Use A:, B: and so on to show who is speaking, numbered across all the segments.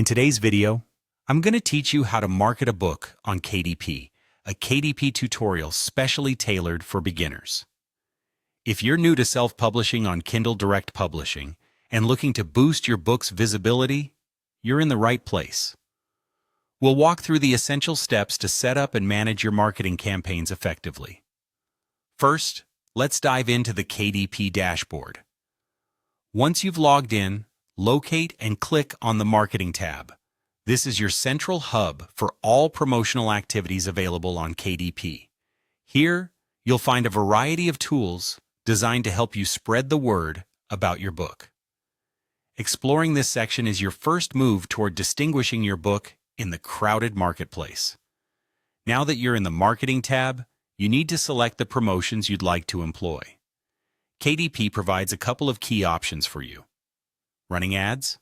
A: In today's video, I'm going to teach you how to market a book on KDP, a KDP tutorial specially tailored for beginners. If you're new to self-publishing on Kindle Direct Publishing and looking to boost your book's visibility, you're in the right place. We'll walk through the essential steps to set up and manage your marketing campaigns effectively. First, let's dive into the KDP dashboard. Once you've logged in, locate and click on the Marketing tab. This is your central hub for all promotional activities available on KDP. Here, you'll find a variety of tools designed to help you spread the word about your book. Exploring this section is your first move toward distinguishing your book in the crowded marketplace. Now that you're in the Marketing tab, you need to select the promotions you'd like to employ. KDP provides a couple of key options for you: running ads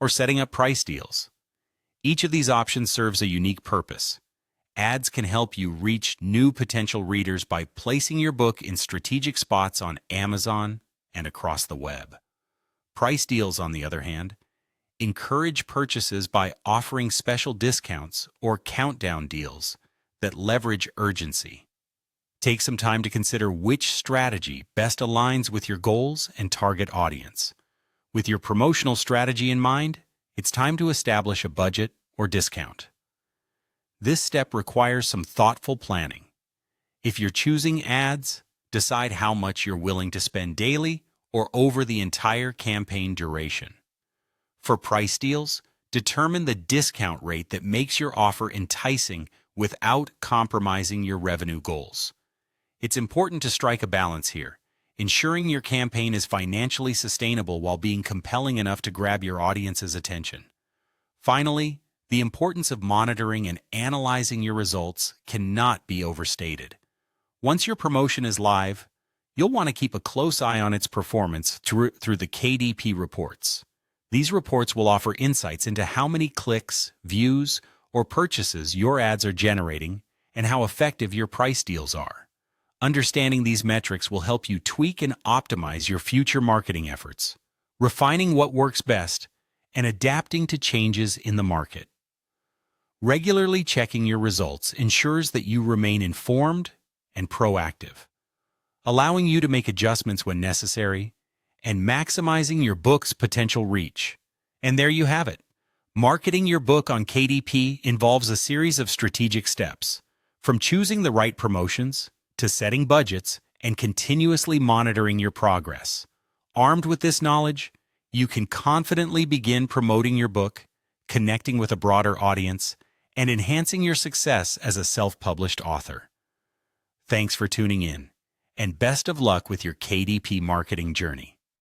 A: or setting up price deals. Each of these options serves a unique purpose. Ads can help you reach new potential readers by placing your book in strategic spots on Amazon and across the web. Price deals, on the other hand, encourage purchases by offering special discounts or countdown deals that leverage urgency. Take some time to consider which strategy best aligns with your goals and target audience. With your promotional strategy in mind, it's time to establish a budget or discount. This step requires some thoughtful planning. If you're choosing ads, decide how much you're willing to spend daily or over the entire campaign duration. For price deals, determine the discount rate that makes your offer enticing without compromising your revenue goals. It's important to strike a balance here, ensuring your campaign is financially sustainable while being compelling enough to grab your audience's attention. Finally, the importance of monitoring and analyzing your results cannot be overstated. Once your promotion is live, you'll want to keep a close eye on its performance through the KDP reports. These reports will offer insights into how many clicks, views, or purchases your ads are generating and how effective your price deals are. Understanding these metrics will help you tweak and optimize your future marketing efforts, refining what works best and adapting to changes in the market. Regularly checking your results ensures that you remain informed and proactive, allowing you to make adjustments when necessary and maximizing your book's potential reach. And there you have it. Marketing your book on KDP involves a series of strategic steps, from choosing the right promotions to setting budgets and continuously monitoring your progress. Armed with this knowledge, you can confidently begin promoting your book, connecting with a broader audience, and enhancing your success as a self-published author. Thanks for tuning in, and best of luck with your KDP marketing journey.